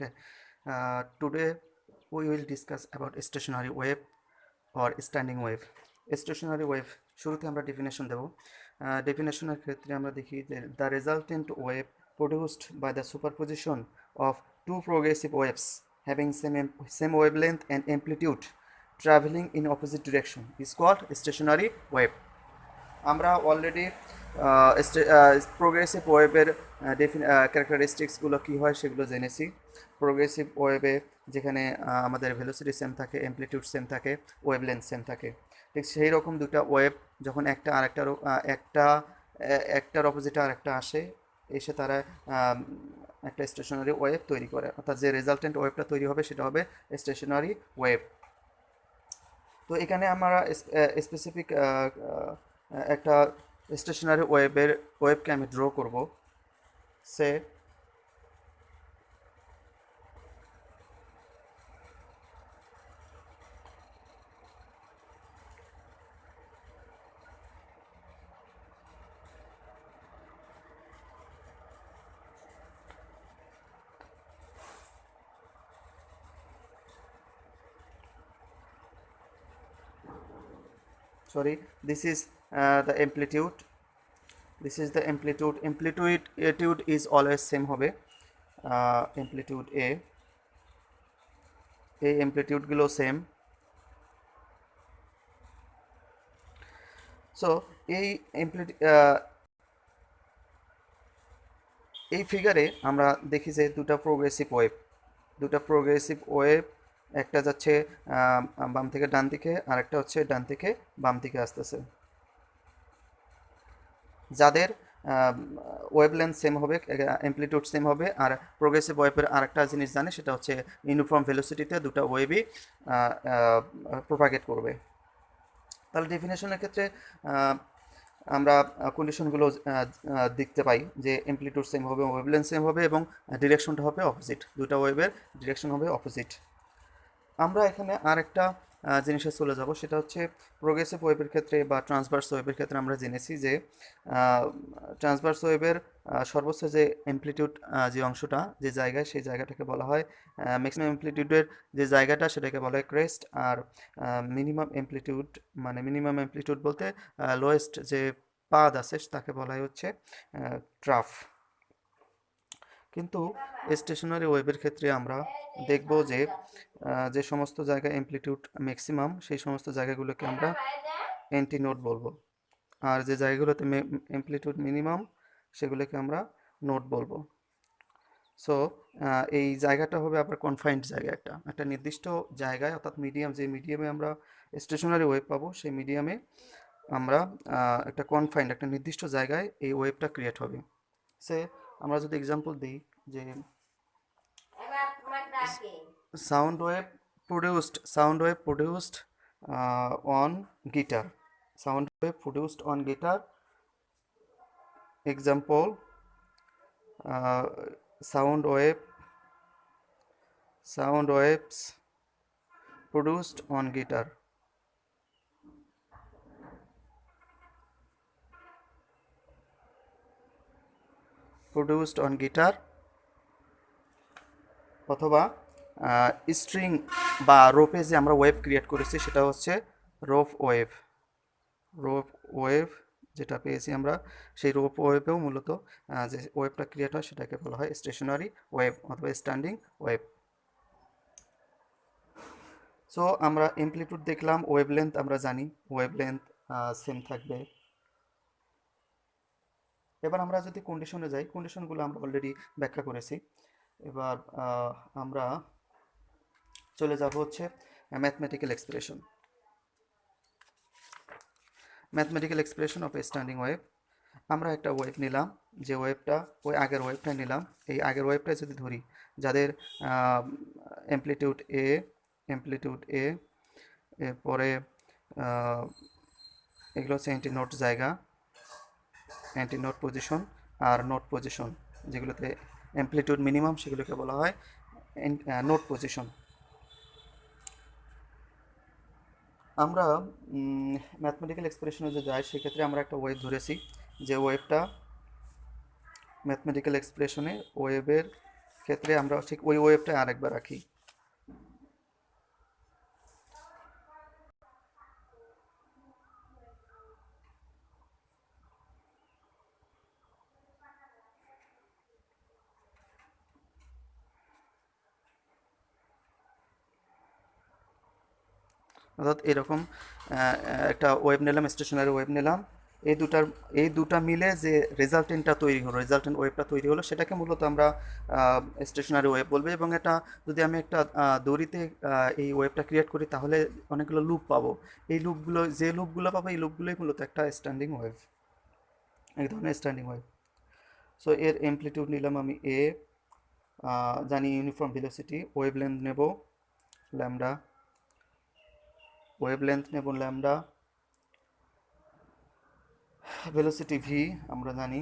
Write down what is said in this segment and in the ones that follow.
Okay, today we will discuss about stationary wave or standing wave. Stationary wave শুরুতে আমরা definition দেব। ডেফিনেশনের ক্ষেত্রে আমরা দেখি যে the resultant wave produced by the superposition of two progressive waves having same wavelength and amplitude traveling in opposite direction is called stationary wave. আমরা already progressive ওয়েবের ক্যারেক্টারিস্টিক্সগুলো কী হয় সেগুলো জেনেছি। প্রোগ্রেসিভ ওয়েবে যেখানে আমাদের ভেলোসিটি সেম থাকে, অ্যামপ্লিটিউড সেম থাকে, wavelength same থাকে, ঠিক সেই রকম দুটা ওয়েভ যখন একটা একটার অপোজিটে আরেকটা আসে, এসে তারা একটা স্টেশনারি ওয়েভ তৈরি করে, অর্থাৎ যে রেজাল্টেন্ট ওয়েভটা তৈরি হবে সেটা হবে স্টেশনারি ওয়েভ। তো এখানে আমরা স্পেসিফিক একটা স্টেশনারি ওয়েবকে আমি ড্র করব। সে sorry, this is the amplitude. This is the amplitude. Amplitude is always same হবে, amplitude a, এই amplitude গুলো সেম। সো এই ফিগারে আমরা দেখি যে দুটা প্রোগ্রেসিভ ওয়েভ, একটা যাচ্ছে বাম থেকে ডান দিকে, আর একটা হচ্ছে ডান থেকে বাম দিকে আসতেছে, যাদের ওয়েভলেন্থ সেম হবে, অ্যামপ্লিটিউড সেম হবে। আর প্রোগ্রেসিভ ওয়েভের আরেকটা জিনিস জানে, সেটা হচ্ছে ইউনিফর্ম ভেলোসিটিতে দুটা ওয়েভই প্রোপাগেট করবে। তাহলে ডেফিনেশনের ক্ষেত্রে আমরা কন্ডিশনগুলো দেখতে পাই যে অ্যামপ্লিটিউড সেম হবে, ওয়েভলেন্থ সেম হবে, এবং ডিরেকশনটা হবে অপোজিট, দুটা ওয়েভের ডিরেকশন হবে অপোজিট। আমরা এখানে আরেকটা জিনিসে চলে যাব, সেটা হচ্ছে প্রোগ্রেসিভ ওয়েভের ক্ষেত্রে বা ট্রান্সভার্স ওয়েভের ক্ষেত্রে আমরা জেনেছি যে ট্রান্সভার্স ওয়েভের সর্বোচ্চ যে অ্যামপ্লিটিউড যে অংশটা, যে জায়গায়, সেই জায়গাটাকে বলা হয় ম্যাক্সিমাম অ্যামপ্লিটিউডের যে জায়গাটা, সেটাকে বলা হয় ক্রেস্ট। আর মিনিমাম অ্যামপ্লিটিউড বলতে লোয়েস্ট যে পাদ আছে তাকে বলা হয় হচ্ছে ট্রাফ। কিন্তু স্টেশনারি ওয়েভের ক্ষেত্রে আমরা দেখব যে যে সমস্ত জায়গায় অ্যামপ্লিটিউড ম্যাক্সিমাম, সেই সমস্ত জায়গাগুলোকে আমরা অ্যান্টিনোড বলবো, আর যে জায়গাগুলোতে অ্যামপ্লিটিউড মিনিমাম সেগুলোকে আমরা নোড বলবো। সো এই জায়গাটা হবে আবার কনফাইন্ড জায়গা, একটা নির্দিষ্ট জায়গায়, অর্থাৎ যে মিডিয়ামে আমরা স্টেশনারি ওয়েভ পাবো, সেই মিডিয়ামে আমরা একটা নির্দিষ্ট জায়গায় এই ওয়েভটা ক্রিয়েট হবে। সে আমরা যদি এক্সাম্পল দিই যে sound wave produced on guitar, example, sound waves produced on guitar, অথবা স্ট্রিং বা রোপে যে আমরা ওয়েভ ক্রিয়েট করেছি সেটা হচ্ছে রোপ ওয়েভ যেটা পেয়েছি আমরা, সেই রোপ ওয়েভেও মূলত যে ওয়েভটা ক্রিয়েট হয় সেটাকে বলা হয় স্টেশনারি ওয়েভ অথবা স্ট্যান্ডিং ওয়েভ। সো আমরা অ্যামপ্লিটিউড দেখলাম, ওয়েভলেন্থ আমরা জানি, ওয়েভলেন্থ সেম থাকবে। এবার আমরা যদি কন্ডিশনে যাই, কন্ডিশনগুলো আমরা অলরেডি ব্যাখ্যা করেছি। এবার আমরা চলে যাব হচ্ছে mathematical expression of A standing wave. আমরা একটা ওয়েভ নিলাম, যে ওয়েভটা ওই আগের ওয়েভটাই নিলাম, এই আগের ওয়েভটাই যদি ধরি, যাদের অ্যামপ্লিটিউড এ, এরপরে এগুলো হচ্ছে অ্যান্টিনোড পজিশন আর নোড পজিশন, যেগুলোতে অ্যামপ্লিটিউড মিনিমাম সেগুলোকে বলা হয় নোড পজিশন। আমরা ম্যাথমেটিক্যাল এক্সপ্রেশনে যে যাই, সেক্ষেত্রে আমরা একটা ওয়েভ ধরেছি, যে ওয়েভটা ম্যাথমেটিক্যাল এক্সপ্রেশনে ওয়েভের ক্ষেত্রে আমরা ঠিক ওই ওয়েভটা আরেকবার রাখি। অর্থাৎ এরকম একটা ওয়েভ নিলাম, স্টেশনারি ওয়েভ নিলাম, এই দুটা মিলে যে রেজাল্টেন্টটা তৈরি হলো, রেজাল্টেন্ট ওয়েভটা তৈরি হলো, সেটাকে মূলত আমরা স্টেশনারি ওয়েভ বলবো। এবং এটা যদি আমি একটা দড়িতে এই ওয়েভটা ক্রিয়েট করি, তাহলে অনেকগুলো লুপ পাবো। যে লুপগুলো পাবো, এই লুপগুলোই মূলত একটা স্ট্যান্ডিং ওয়েভ, এই ধরনের স্ট্যান্ডিং ওয়েভ। সো এর অ্যামপ্লিটিউড নিলাম আমি এ, জানি ইউনিফর্ম ভেলোসিটি, ওয়েভ লেন্থ নেব ল্যামডা, ওয়েভ লেন্থ নেব ল্যামডা, ভেলোসিটি ভি আমরা জানি,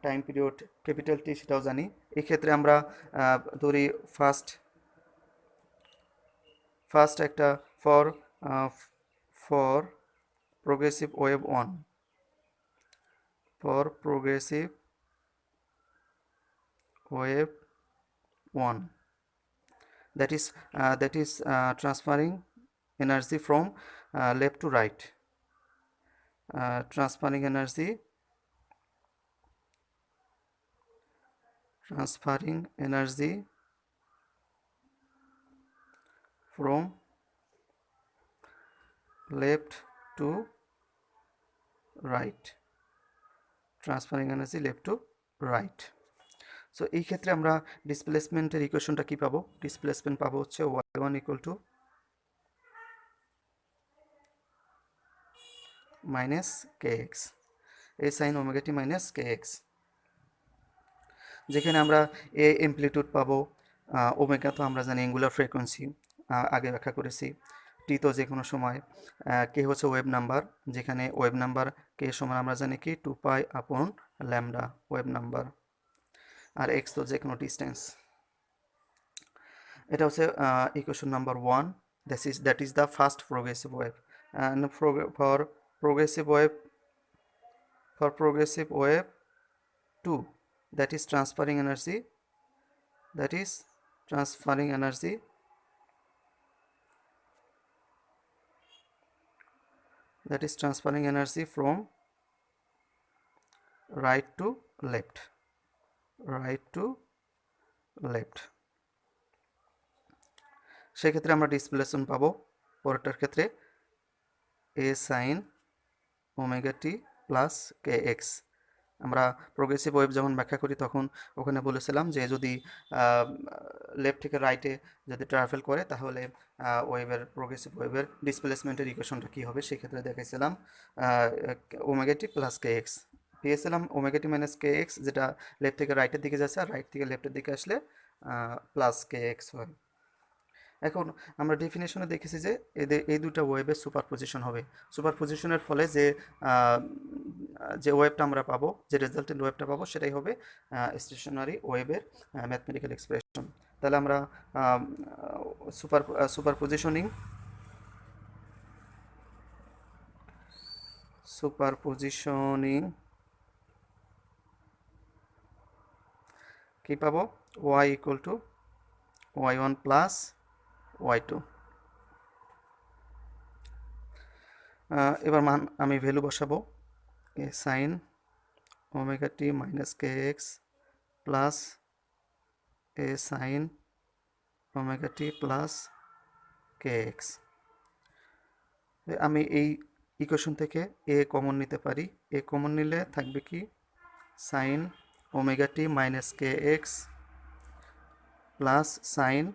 টাইম পিরিয়ড ক্যাপিটাল টি সেটাও জানি। এই ক্ষেত্রে আমরা ধরি ফার্স্ট একটা for progressive wave one, for progressive wave one, that is transferring energy from left to right, transferring energy from left to right, transferring energy left to right. So এই ক্ষেত্রে আমরা ডিসপ্লেসমেন্টের ইকুয়েশনটা কি পাবো? ডিসপ্লেসমেন্ট পাবো হচ্ছে y1 equal to minus K x, A sine omega t minus K x, যেখানে আমরা এ এমপ্লিটিউড পাবো, ওমেগা তো আমরা জানি অ্যাঙ্গুলার ফ্রিকোয়েন্সি, আগে ব্যাখ্যা করেছি, টি তো যে কোনো সময়, কে হচ্ছে ওয়েভ নাম্বার, যেখানে ওয়েভ নাম্বার কে সমান আমরা জানি কি 2 পাই আপন ল্যামডা ওয়েভ নাম্বার, আর এক্স তো যে কোনো ডিস্টেন্স। এটা হচ্ছে equation number 1, that is the first progressive wave. And for progressive wave 2, that is transferring energy from right to left, সেক্ষেত্রে আমরা ডিসপ্লেসমেন্ট পাবো পরেরটার ক্ষেত্রে এ সাইন ওমেগা টি প্লাস কে x. আমরা প্রোগ্রেসিভ ওয়েভ যখন ব্যাখ্যা করি তখন ওখানে বলেছিলাম যে যদি লেফট থেকে রাইটে যদি ট্রাভেল করে, তাহলে প্রোগ্রেসিভ ওয়েভের ডিসপ্লেসমেন্টের ইকুয়েশনটা কী হবে, সেক্ষেত্রে দেখাইছিলাম ওমেগা টি প্লাস কে এক্স, পেয়েছিলাম ওমেগা টি মাইনাস কে এক্স, যেটা লেফট থেকে রাইটের দিকে যাচ্ছে, আর রাইট থেকে লেফটের দিকে আসলে প্লাস কে এক্স হয়। এখন আমরা ডেফিনেশনে দেখেছি যে এই দুটো ওয়েভের সুপারপজিশন হবে। সুপারপজিশনের ফলে যে ওয়েভটা আমরা পাবো, যে রেজাল্টেন্ট ওয়েভটা পাবো, সেটাই হবে স্টেশনারি ওয়েভের ম্যাথমেটিক্যাল এক্সপ্রেশন। তাহলে আমরা সুপারপজিশনিং কি পাবো? y equal to y1 plus y2। এবার মান আমি ভ্যালু বসাবো, এ সাইন ওমেগা টি মাইনাস কে এক্স প্লাস এ সাইন ওমেগা টি প্লাস কে এক্স। আমি এই ইকুয়েশন থেকে এ কমন নিতে পারি, এ কমন নিলে থাকবে কি সাইন ওমেগা টি মাইনাস কে x plus sine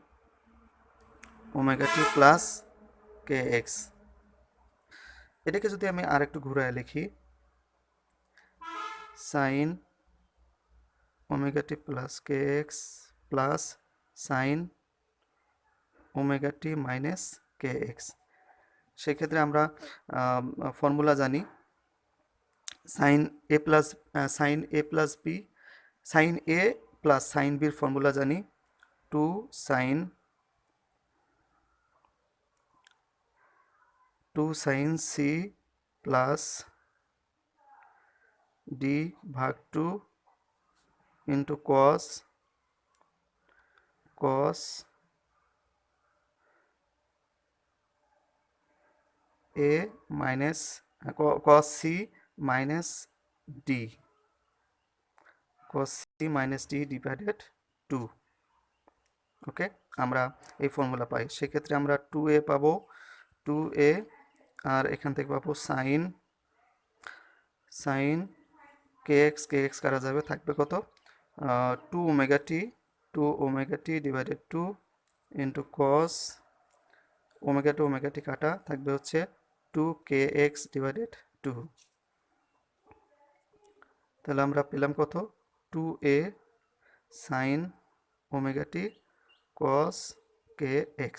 omega t plus কে এক্স। এটাকে যদি আমি আর একটু ঘুরায় লিখি, সাইন ওমেগা টি প্লাস কে x plus sine omega t minus কে এক্স। সেক্ষেত্রে আমরা ফর্মুলা জানি, সাইন এ প্লাস বি, সাইন এ প্লাস সাইন বির ফর্মুলা জানি 2 সাইন সি প্লাস ডি ভাগ 2 into cos cos a minus cos c minus d, cos c minus d divided 2। ওকে, আমরা এই formula পাই। সেক্ষেত্রে আমরা 2a পাবো, 2a, আর এখান থেকে পাবো সাইন সাইন kx করা যাবে, থাকবে কত, 2 omega t, 2 omega T divided 2 into cos omega t কাটা থাকবে হচ্ছে 2kx ডিভাইডেড 2। তাহলে আমরা পেলাম কত, 2a sine omega t cos kx।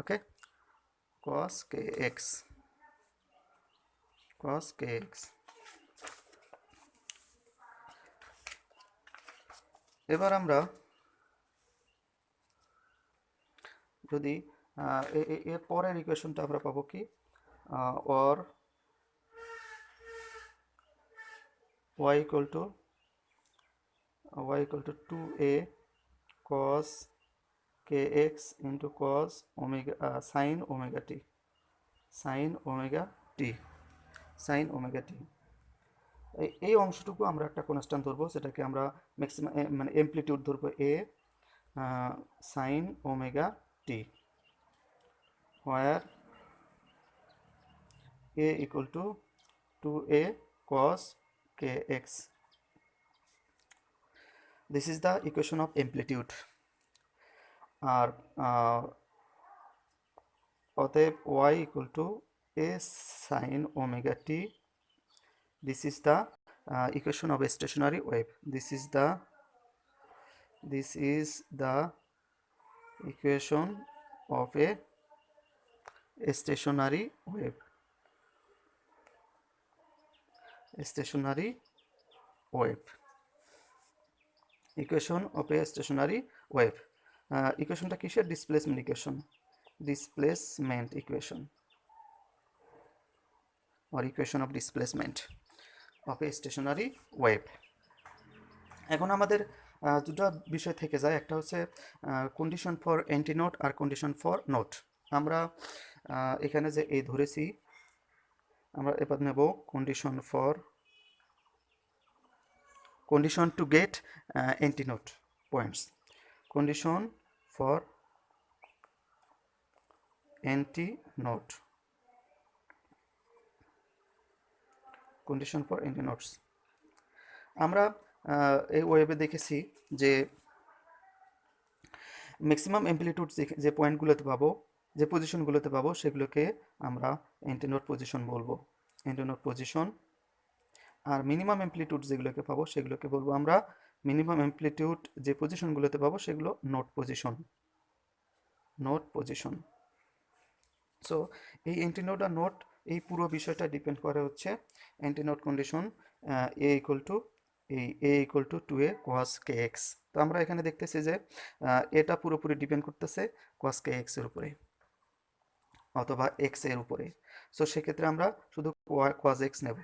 ওকে, cos kx। এবার আমরা যদি এর পরের ইকুয়েশনটা আমরা পাবো কি, or y equal to 2a cos kx into cos omega sin omega t, এই অংশটুকু আমরা একটা কনস্ট্যান্ট ধরবো, সেটাকে আমরা ম্যাক্সিমাম মানে এমপ্লিটিউড ধরবো a sin omega t, where a equal to 2a cos kx. This is the equation of amplitude. আর অতএব y equal to a sin omega t, this is the equation of a stationary wave. This is the equation of a stationary wave. Equation of a stationary wave. ইকুয়েশনটা কিসের, displacement equation or equation of displacement of a stationary wave. এখন আমাদের দুটো বিষয় থেকে যায়, একটা হচ্ছে condition for antinode আর কন্ডিশন ফর নোড। আমরা এখানে যে এই ধরেছি, আমরা এবার নেব condition to get antinode points. Condition for antinode, condition for antinodes. আমরা এই ওয়েবে দেখেছি যে ম্যাক্সিমাম অ্যাম্পলিটিউড যে পয়েন্টগুলোতে পাবো, যে পজিশনগুলোতে পাবো, সেগুলোকে আমরা অ্যান্টিনোড পজিশন বলবো, অ্যান্টিনোড পজিশন। আর মিনিমাম অ্যাম্পলিটিউড যেগুলোকে পাবো সেগুলোকে বলবো আমরা মিনিমাম অ্যাম্পলিটিউড, যে পজিশনগুলোতে পাবো সেগুলো নোড পজিশন। সো এই অ্যান্টিনোড আর নোড, এই পুরো বিষয়টা ডিপেন্ড করে হচ্ছে অ্যান্টিনোড condition a equal to 2a cos kx। তো আমরা এখানে দেখতেছি যে এটা পুরোপুরি ডিপেন্ড করতেছে cos kx এর উপরে অথবা x এর উপরে। সো সেক্ষেত্রে আমরা শুধু cos x নেব।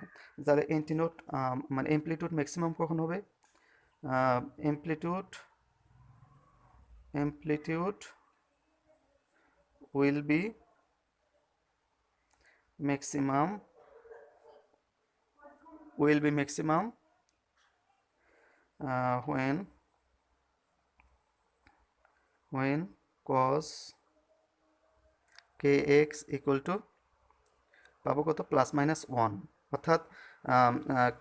তাহলে অ্যান্টিনোড মানে অ্যাম্পলিটিউড ম্যাক্সিমাম কখন হবে, amplitude will be maximum when cos kx equal to পাবো কত, +-1, অর্থাৎ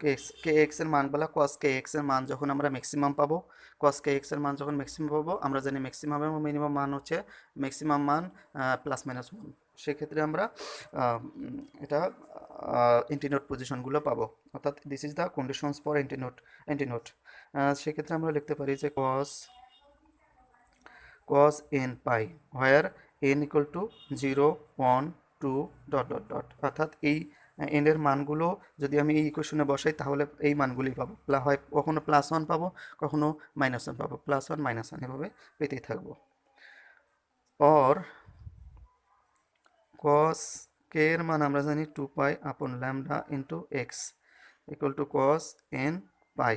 kx এর মানগুলা cos kx এর মান যখন আমরা ম্যাক্সিমাম পাবো, cos kx এর মান যখন ম্যাক্সিমাম পাবো, আমরা জানি ম্যাক্সিমাম এবং মিনিমাম মান হচ্ছে ম্যাক্সিমাম মান +-1, সেক্ষেত্রে আমরা এটা অ্যান্টিনোড পজিশনগুলো পাবো, অর্থাৎ this is the conditions for antinode. সেক্ষেত্রে আমরা লিখতে পারি যে cos n pi where n equal to 0 1 2 ... অর্থাৎ এই n এর মানগুলো যদি আমি এই ইকুয়েশনে বসাই তাহলে এই মানগুলোই পাবো, হয় কখনো +1 পাবো, কখনো -1 পাবো, +1 -1 এভাবে পেতেই থাকবো। or cos k এর মান আমরা জানি 2 pi upon lambda into x equal to cos n pi,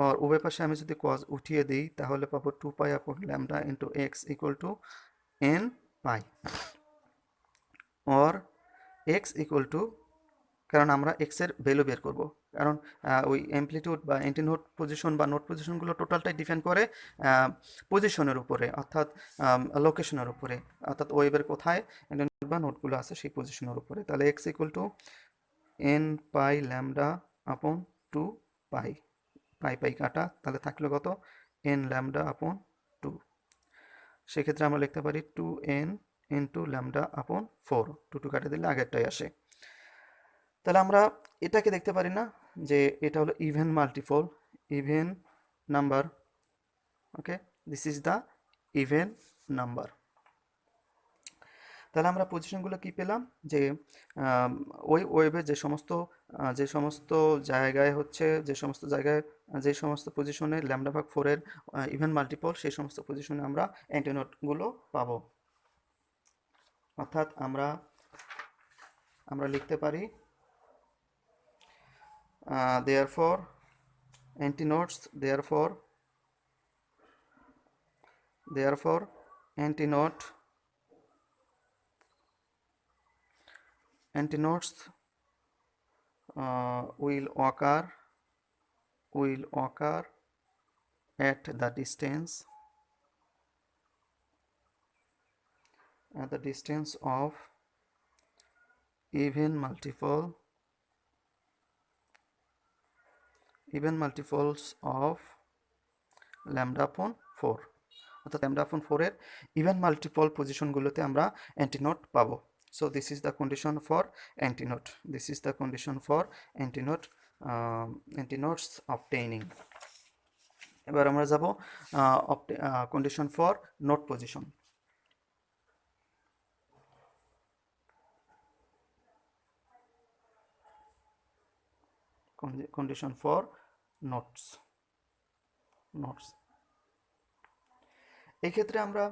আর উভয় পাশে আমি যদি কজ উঠিয়ে দিই তাহলে পাবো 2 পাই upon lambda into x equal to n pi, আর এক্স ইকুয়াল টু, কারণ আমরা এক্সের ভ্যালু বের করব, কারণ ওই অ্যামপ্লিটিউড বা অ্যান্টিনোড পজিশন বা নোট পজিশনগুলো টোটালটাই ডিপেন্ড করে পজিশনের উপরে, অর্থাৎ লোকেশনের উপরে, অর্থাৎ ওয়েবের কোথায় অ্যান্টিনোড বা নোটগুলো আছে সেই পজিশনের উপরে। তাহলে x equal to n pi lambda আপন 2 পাই, পাই পাই কাটা, তাহলে থাকলো কত এন ল্যামডা আপন 2। সেক্ষেত্রে আমরা লিখতে পারি 2n ইন্টু ল্যামডা আপন 4, 2 কাটে দিলে আগেরটাই আসে। তাহলে আমরা এটাকে দেখতে পারি না যে এটা হলো even multiple, even number, okay, this is the even number. তাহলে আমরা পজিশনগুলো কি পেলাম, যে ওই ওয়েবে যে সমস্ত জায়গায় হচ্ছে, যে সমস্ত পজিশনে ল্যামডা ভাগ 4-এর ইভেন মাল্টিপল, সেই সমস্ত পজিশনে আমরা অ্যান্টিনোডগুলো পাবো। অর্থাৎ আমরা লিখতে পারি therefore antinodes will occur at the distance of even multiples of lambda upon 4, অর্থাৎ ল্যামডা আপন 4-এর ইভেন মাল্টিপল পজিশনগুলোতে আমরা অ্যান্টিনোড পাবো। So this is the condition for antinode, antinodes obtaining. এবার আমরা যাব condition for node position. Condition for nodes. এই ক্ষেত্রে আমরা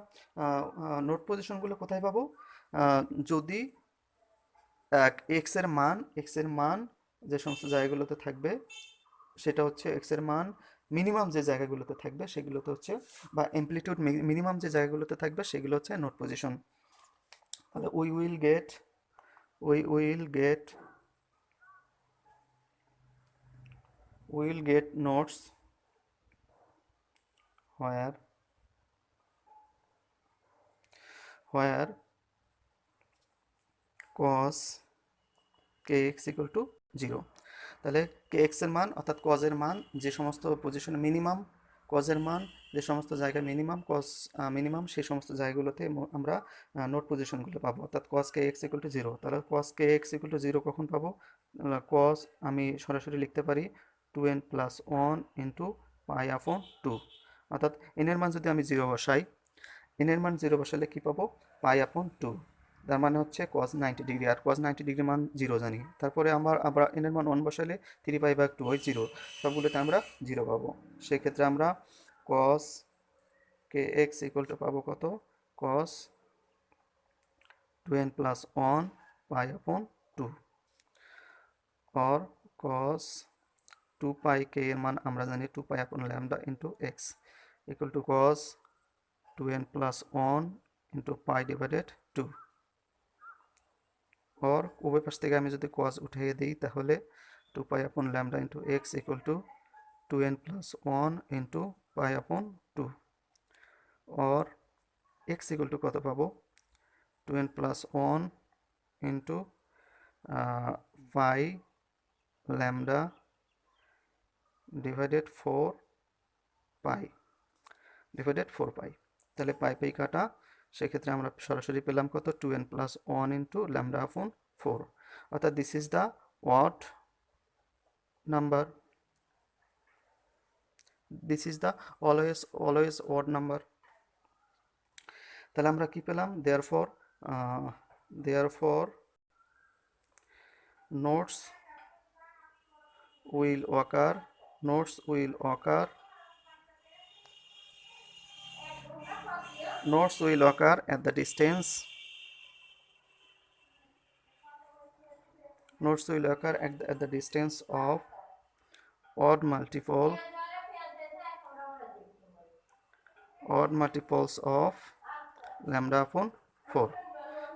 নোট পজিশনগুলো কোথায় পাবো, যদি এক্স এর মান যে সমস্ত জায়গাগুলোতে থাকবে সেটা হচ্ছে এক্স এর মান মিনিমাম যে জায়গাগুলোতে থাকবে সেগুলোতে হচ্ছে, বা অ্যামপ্লিটিউড মিনিমাম যে জায়গাগুলোতে থাকবে সেগুলো হচ্ছে নোট পজিশন। তাহলে we will get notes where cos kx equal to 0। তাহলে kx এর মান অর্থাৎ cos এর মান যে সমস্ত পজিশনে মিনিমাম, cos এর মান যে সমস্ত জায়গায় cos মিনিমাম সেই সমস্ত জায়গাগুলোতে আমরা নোট পজিশনগুলো পাবো, অর্থাৎ cos kx equal to 0। তাহলে cos kx equal to 0 কখন পাবো, cos আমি সরাসরি লিখতে পারি 2n plus 1 into pi upon 2, অর্থাৎ n এর মান যদি আমি 0 বসাই, n এর মান 0 বসালে কি পাবো, pi upon 2, তার মানে হচ্ছে cos 90 ডিগ্রি, আর cos 90 ডিগ্রি মান 0 জানি। তারপরে আমরা n এর মান 1 বসালে 3 pi/2 হয় 0, সবগুলোতে আমরা 0 পাবো। সেক্ষেত্রে আমরা cos kx ইকুয়াল টু পাবো কত, cos 2n plus 1 pi upon 2, or cos 2 pi k এর মান আমরা জানি 2 pi upon lambda into x equal to cos 2n plus 1 into pi divided 2, और উভয় পাশ থেকে আমি যদি cos উঠিয়ে দিই তাহলে 2 pi upon lambda into x equal to 2n plus 1 into pi upon 2, और x equal to কত পাবো, 2n plus 1 into pi lambda divided 4 pi, তাহলে পাই পাই কাটা, সেক্ষেত্রে আমরা সরাসরি পেলাম কত, 2n plus 1 into lambda upon 4, অর্থাৎ this is the odd number, this is the always odd number। তাহলে আমরা কি পেলাম, therefore notes will occur at the distance of odd multiple odd multiples of lambda upon 4.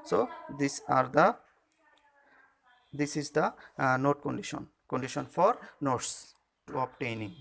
So this is the node condition for nodes to obtaining.